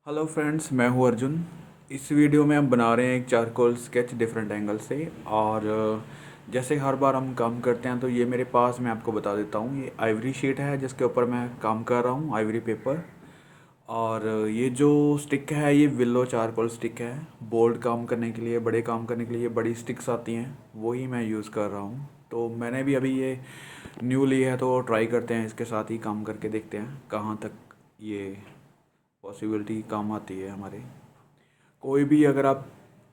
Hello friends, मैं हूं अर्जुन। इस वीडियो में हम बना रहे हैं एक चारकोल स्केच डिफरेंट एंगल से। और जैसे हर बार हम काम करते हैं तो ये मेरे पास, मैं आपको बता देता हूँ, ये आइवरी शीट है जिसके ऊपर मैं काम कर रहा हूँ, आइवरी पेपर। और ये जो स्टिक है ये विलो चारकोल स्टिक है। बोल्ड काम करने के लिए, बड़े काम करने के लिए बड़ी स्टिक्स आती हैं, वही मैं यूज़ कर रहा हूँ। तो मैंने भी अभी ये न्यू ली है तो ट्राई करते हैं, इसके साथ ही काम करके देखते हैं कहाँ तक ये पॉसिबिलिटी काम आती है हमारे। कोई भी अगर आप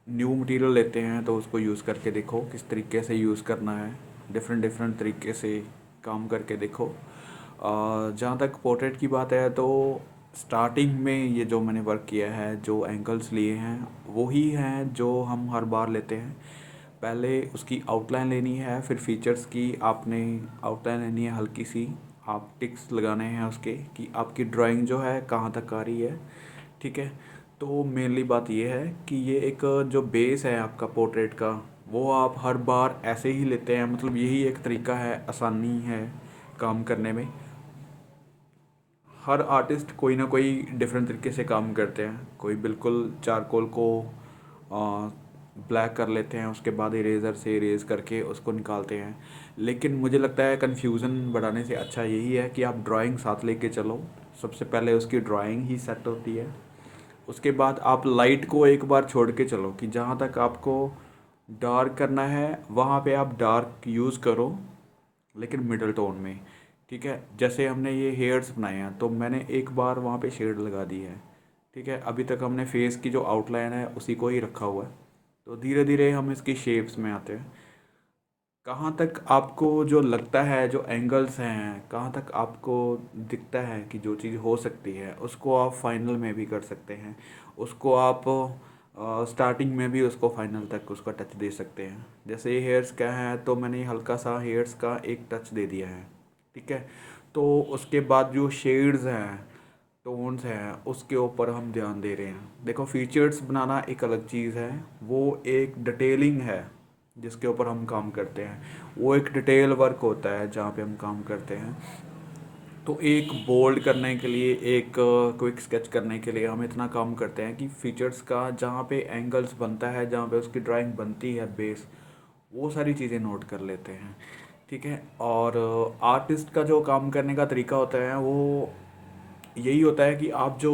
न्यू मटेरियल लेते हैं तो उसको यूज़ करके देखो किस तरीके से यूज़ करना है। डिफरेंट डिफरेंट तरीके से काम करके देखो। जहाँ तक पोर्ट्रेट की बात है तो स्टार्टिंग में ये जो मैंने वर्क किया है, जो एंगल्स लिए हैं वही हैं जो हम हर बार लेते हैं। पहले उसकी आउटलाइन लेनी है, फिर फीचर्स की आपने आउटलाइन लेनी है हल्की सी। आप टिक्स लगाने हैं उसके कि आपकी ड्राइंग जो है कहाँ तक आ रही है। ठीक है। तो मेनली बात ये है कि ये एक जो बेस है आपका पोर्ट्रेट का, वो आप हर बार ऐसे ही लेते हैं। मतलब यही एक तरीका है, आसानी है काम करने में। हर आर्टिस्ट कोई ना कोई डिफरेंट तरीके से काम करते हैं। कोई बिल्कुल चारकोल को ब्लैक कर लेते हैं, उसके बाद इरेज़र से इरेज़ करके उसको निकालते हैं। लेकिन मुझे लगता है कन्फ्यूज़न बढ़ाने से अच्छा यही है कि आप ड्राइंग साथ लेके चलो। सबसे पहले उसकी ड्राइंग ही सेट होती है, उसके बाद आप लाइट को एक बार छोड़ के चलो कि जहाँ तक आपको डार्क करना है वहाँ पे आप डार्क यूज़ करो, लेकिन मिडल टोन में। ठीक है। जैसे हमने ये हेयर्स बनाए हैं तो मैंने एक बार वहाँ पे शेड लगा दी है। ठीक है। अभी तक हमने फेस की जो आउटलाइन है उसी को ही रखा हुआ है। तो धीरे धीरे हम इसकी शेप्स में आते हैं। कहाँ तक आपको जो लगता है, जो एंगल्स हैं, कहाँ तक आपको दिखता है कि जो चीज़ हो सकती है, उसको आप फाइनल में भी कर सकते हैं। उसको आप स्टार्टिंग में भी उसको फाइनल तक उसका टच दे सकते हैं। जैसे ये हेयर्स का है तो मैंने हल्का सा हेयर्स का एक टच दे दिया है। ठीक है। तो उसके बाद जो शेड्स हैं, टोन्स हैं, उसके ऊपर हम ध्यान दे रहे हैं। देखो, फीचर्स बनाना एक अलग चीज़ है, वो एक डिटेलिंग है जिसके ऊपर हम काम करते हैं। वो एक डिटेल वर्क होता है जहाँ पे हम काम करते हैं। तो एक बोल्ड करने के लिए, एक क्विक स्केच करने के लिए हम इतना काम करते हैं कि फीचर्स का जहाँ पे एंगल्स बनता है, जहाँ पे उसकी ड्राइंग बनती है बेस, वो सारी चीज़ें नोट कर लेते हैं। ठीक है। और आर्टिस्ट का जो काम करने का तरीका होता है वो यही होता है कि आप जो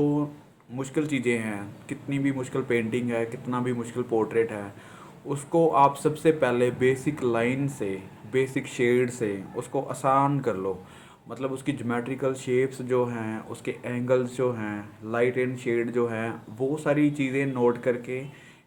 मुश्किल चीज़ें हैं, कितनी भी मुश्किल पेंटिंग है, कितना भी मुश्किल पोर्ट्रेट है, उसको आप सबसे पहले बेसिक लाइन से, बेसिक शेड से उसको आसान कर लो। मतलब उसकी ज्योमेट्रिकल शेप्स जो हैं, उसके एंगल्स जो हैं, लाइट एंड शेड जो हैं, वो सारी चीज़ें नोट करके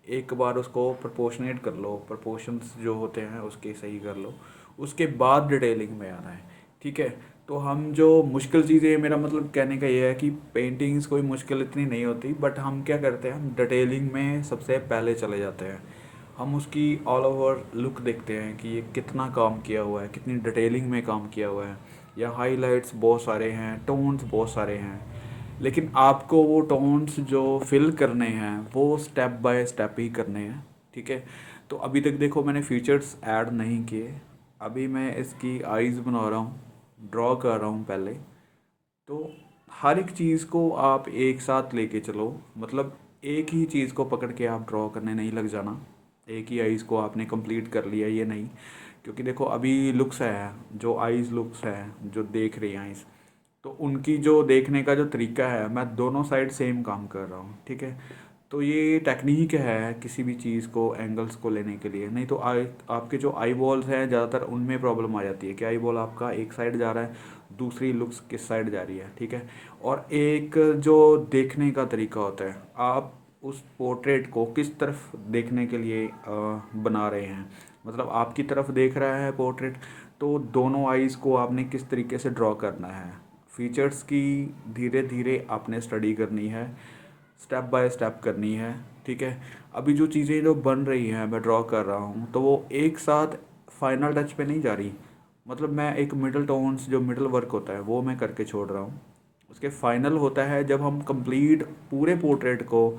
एक बार उसको प्रोपोर्शनेट कर लो, प्रोपोर्शंस जो होते हैं उसके सही कर लो। उसके बाद डिटेलिंग में आना है। ठीक है। तो हम जो मुश्किल चीज़ें, मेरा मतलब कहने का ये है कि पेंटिंग्स कोई मुश्किल इतनी नहीं होती, बट हम क्या करते हैं, हम डिटेलिंग में सबसे पहले चले जाते हैं। हम उसकी ऑल ओवर लुक देखते हैं कि ये कितना काम किया हुआ है, कितनी डिटेलिंग में काम किया हुआ है। या हाइलाइट्स बहुत सारे हैं, टोन्स बहुत सारे हैं, लेकिन आपको वो टोन्स जो फिल करने हैं वो स्टेप बाय स्टेप ही करने हैं। ठीक है। तो अभी तक देखो मैंने फीचर्स ऐड नहीं किए। अभी मैं इसकी आईज़ बना रहा हूँ, ड्रॉ कर रहा हूँ पहले। तो हर एक चीज़ को आप एक साथ लेके चलो। मतलब एक ही चीज़ को पकड़ के आप ड्रॉ करने नहीं लग जाना। एक ही आईज़ को आपने कंप्लीट कर लिया ये नहीं। क्योंकि देखो अभी लुक्स है, जो आईज़ लुक्स है, जो देख रही हैं आईज़, तो उनकी जो देखने का जो तरीका है, मैं दोनों साइड सेम काम कर रहा हूँ। ठीक है। तो ये टेक्निक है किसी भी चीज़ को, एंगल्स को लेने के लिए। नहीं तो आपके जो आई बॉल्स हैं ज़्यादातर उनमें प्रॉब्लम आ जाती है कि आई बॉल आपका एक साइड जा रहा है, दूसरी लुक्स किस साइड जा रही है। ठीक है। और एक जो देखने का तरीका होता है, आप उस पोर्ट्रेट को किस तरफ देखने के लिए बना रहे हैं। मतलब आपकी तरफ देख रहा है पोर्ट्रेट, तो दोनों आईज़ को आपने किस तरीके से ड्रॉ करना है। फीचर्स की धीरे धीरे आपने स्टडी करनी है, स्टेप बाय स्टेप करनी है। ठीक है। अभी जो चीज़ें जो बन रही हैं, मैं ड्रॉ कर रहा हूँ, तो वो एक साथ फाइनल टच पे नहीं जा रही। मतलब मैं एक मिडल टोन्स, जो मिडल वर्क होता है वो मैं करके छोड़ रहा हूँ। उसके फाइनल होता है जब हम कंप्लीट पूरे पोर्ट्रेट को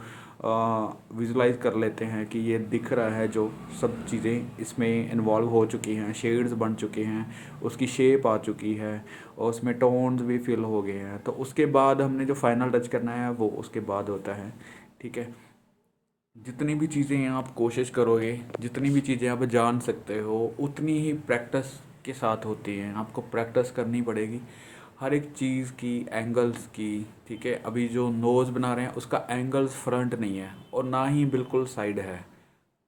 विजुलाइज कर लेते हैं कि ये दिख रहा है, जो सब चीज़ें इसमें इन्वॉल्व हो चुकी हैं, शेड्स बन चुके हैं, उसकी शेप आ चुकी है और उसमें टोन्स भी फिल हो गए हैं, तो उसके बाद हमने जो फाइनल टच करना है वो उसके बाद होता है। ठीक है, जितनी भी चीज़ें आप कोशिश करोगे, जितनी भी चीज़ें आप जान सकते हो, उतनी ही प्रैक्टिस के साथ होती हैं। आपको प्रैक्टिस करनी पड़ेगी हर एक चीज़ की, एंगल्स की। ठीक है, अभी जो नोज़ बना रहे हैं उसका एंगल्स फ्रंट नहीं है और ना ही बिल्कुल साइड है,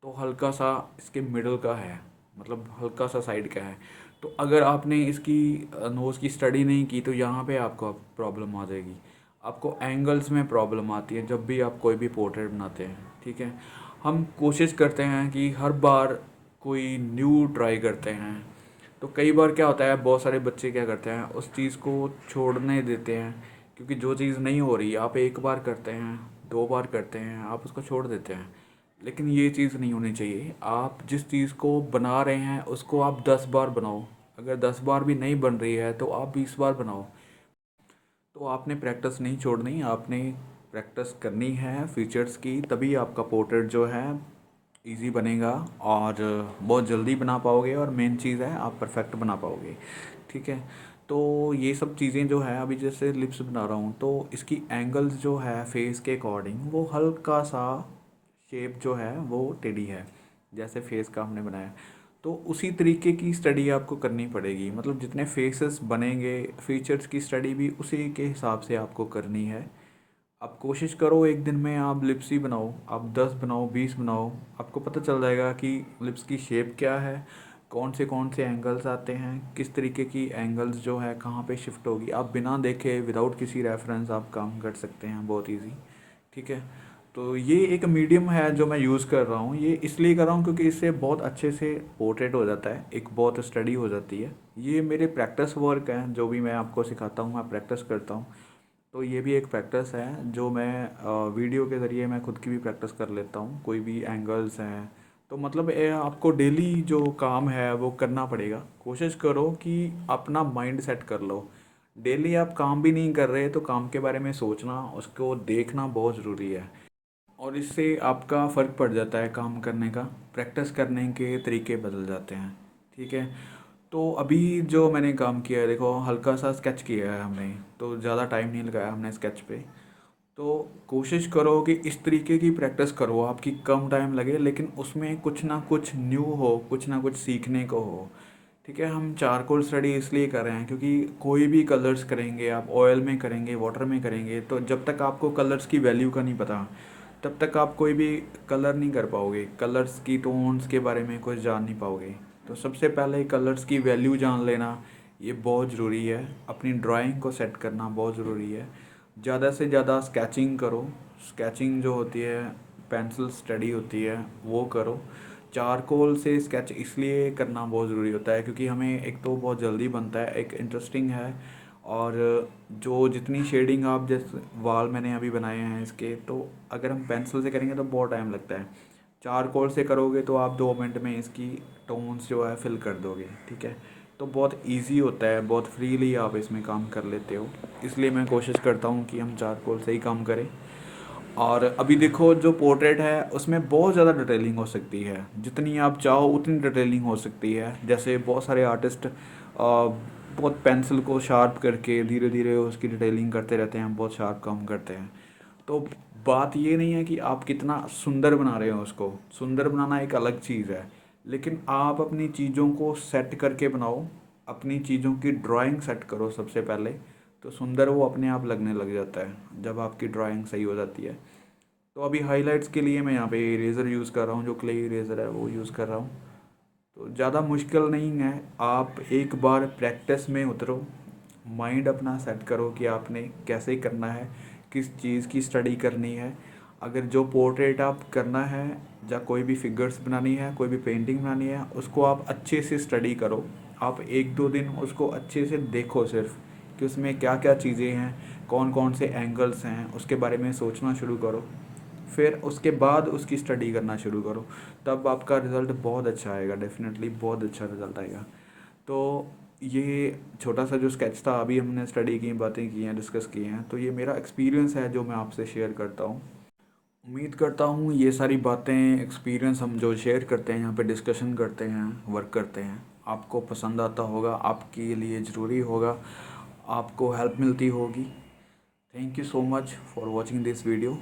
तो हल्का सा इसके मिडल का है, मतलब हल्का सा साइड का है। तो अगर आपने इसकी नोज़ की स्टडी नहीं की तो यहाँ पे आपको प्रॉब्लम आ जाएगी। आपको एंगल्स में प्रॉब्लम आती है जब भी आप कोई भी पोर्ट्रेट बनाते हैं। ठीक है, हम कोशिश करते हैं कि हर बार कोई न्यू ट्राई करते हैं, तो कई बार क्या होता है, बहुत सारे बच्चे क्या करते हैं, उस चीज़ को छोड़ने देते हैं, क्योंकि जो चीज़ नहीं हो रही आप एक बार करते हैं, दो बार करते हैं, आप उसको छोड़ देते हैं। लेकिन ये चीज़ नहीं होनी चाहिए। आप जिस चीज़ को बना रहे हैं उसको आप 10 बार बनाओ। अगर 10 बार भी नहीं बन रही है तो आप 20 बार बनाओ। तो आपने प्रैक्टिस नहीं छोड़नी, आपने प्रैक्टिस करनी है फीचर्स की, तभी आपका पोर्ट्रेट जो है इजी बनेगा और बहुत जल्दी बना पाओगे, और मेन चीज़ है आप परफेक्ट बना पाओगे। ठीक है, तो ये सब चीज़ें जो है, अभी जैसे लिप्स बना रहा हूँ तो इसकी एंगल्स जो है फेस के अकॉर्डिंग वो हल्का सा शेप जो है वो टेढ़ी है, जैसे फेस का हमने बनाया, तो उसी तरीके की स्टडी आपको करनी पड़ेगी। मतलब जितने फेसेस बनेंगे, फीचर्स की स्टडी भी उसी के हिसाब से आपको करनी है। आप कोशिश करो एक दिन में आप लिप्स ही बनाओ, आप 10 बनाओ, 20 बनाओ, आपको पता चल जाएगा कि लिप्स की शेप क्या है, कौन से एंगल्स आते हैं, किस तरीके की एंगल्स जो है कहाँ पे शिफ्ट होगी। आप बिना देखे, विदाउट किसी रेफरेंस आप काम कर सकते हैं, बहुत इजी। ठीक है, तो ये एक मीडियम है जो मैं यूज़ कर रहा हूँ। ये इसलिए कर रहा हूँ क्योंकि इससे बहुत अच्छे से पोर्ट्रेट हो जाता है, एक बहुत स्टडी हो जाती है। ये मेरे प्रैक्टिस वर्क हैं, जो भी मैं आपको सिखाता हूँ मैं प्रैक्टिस करता हूँ। तो ये भी एक प्रैक्टिस है जो मैं वीडियो के ज़रिए मैं खुद की भी प्रैक्टिस कर लेता हूँ, कोई भी एंगल्स हैं। तो मतलब आपको डेली जो काम है वो करना पड़ेगा। कोशिश करो कि अपना माइंड सेट कर लो। डेली आप काम भी नहीं कर रहे तो काम के बारे में सोचना, उसको देखना बहुत ज़रूरी है, और इससे आपका फ़र्क पड़ जाता है काम करने का, प्रैक्टिस करने के तरीके बदल जाते हैं। ठीक है, तो अभी जो मैंने काम किया है, देखो हल्का सा स्केच किया है हमने, तो ज़्यादा टाइम नहीं लगाया हमने स्केच पे। तो कोशिश करो कि इस तरीके की प्रैक्टिस करो, आपकी कम टाइम लगे लेकिन उसमें कुछ ना कुछ न्यू हो, कुछ ना कुछ सीखने को हो। ठीक है, हम चारकोल स्टडी इसलिए कर रहे हैं क्योंकि कोई भी कलर्स करेंगे, आप ऑयल में करेंगे, वाटर में करेंगे, तो जब तक आपको कलर्स की वैल्यू का नहीं पता तब तक आप कोई भी कलर नहीं कर पाओगे, कलर्स की टोन्स के बारे में कुछ जान नहीं पाओगे। तो सबसे पहले कलर्स की वैल्यू जान लेना ये बहुत ज़रूरी है, अपनी ड्राइंग को सेट करना बहुत ज़रूरी है। ज़्यादा से ज़्यादा स्केचिंग करो, स्केचिंग जो होती है, पेंसिल स्टडी होती है, वो करो। चारकोल से स्केच इसलिए करना बहुत ज़रूरी होता है क्योंकि हमें एक तो बहुत जल्दी बनता है, एक इंटरेस्टिंग है, और जो जितनी शेडिंग आप जैसे वाल मैंने अभी बनाए हैं इसके, तो अगर हम पेंसिल से करेंगे तो बहुत टाइम लगता है। चारकोल से करोगे तो आप 2 मिनट में इसकी टोन्स जो है फिल कर दोगे। ठीक है, तो बहुत इजी होता है, बहुत फ्रीली आप इसमें काम कर लेते हो, इसलिए मैं कोशिश करता हूँ कि हम चारकोल से ही काम करें। और अभी देखो जो पोर्ट्रेट है उसमें बहुत ज़्यादा डिटेलिंग हो सकती है, जितनी आप चाहो उतनी डिटेलिंग हो सकती है। जैसे बहुत सारे आर्टिस्ट बहुत पेंसिल को शार्प करके धीरे धीरे उसकी डिटेलिंग करते रहते हैं, बहुत शार्प काम करते हैं। तो बात ये नहीं है कि आप कितना सुंदर बना रहे हो, उसको सुंदर बनाना एक अलग चीज़ है, लेकिन आप अपनी चीज़ों को सेट करके बनाओ, अपनी चीज़ों की ड्राइंग सेट करो सबसे पहले, तो सुंदर वो अपने आप लगने लग जाता है जब आपकी ड्राइंग सही हो जाती है। तो अभी हाइलाइट्स के लिए मैं यहाँ पे इरेज़र यूज़ कर रहा हूँ, जो क्ले इरेज़र है वो यूज़ कर रहा हूँ। तो ज़्यादा मुश्किल नहीं है, आप एक बार प्रैक्टिस में उतरो, माइंड अपना सेट करो कि आपने कैसे करना है, किस चीज़ की स्टडी करनी है। अगर जो पोर्ट्रेट आप करना है या कोई भी फिगर्स बनानी है, कोई भी पेंटिंग बनानी है, उसको आप अच्छे से स्टडी करो। आप 1-2 दिन उसको अच्छे से देखो सिर्फ, कि उसमें क्या क्या चीज़ें हैं, कौन कौन से एंगल्स हैं, उसके बारे में सोचना शुरू करो। फिर उसके बाद उसकी स्टडी करना शुरू करो, तब आपका रिज़ल्ट बहुत अच्छा आएगा, डेफिनेटली बहुत अच्छा रिज़ल्ट आएगा। तो ये छोटा सा जो स्केच था, अभी हमने स्टडी की, बातें की हैं, डिस्कस की हैं, तो ये मेरा एक्सपीरियंस है जो मैं आपसे शेयर करता हूँ। उम्मीद करता हूँ ये सारी बातें, एक्सपीरियंस हम जो शेयर करते हैं, यहाँ पे डिस्कशन करते हैं, वर्क करते हैं, आपको पसंद आता होगा, आपके लिए ज़रूरी होगा, आपको हेल्प मिलती होगी। Thank you so much for watching this video.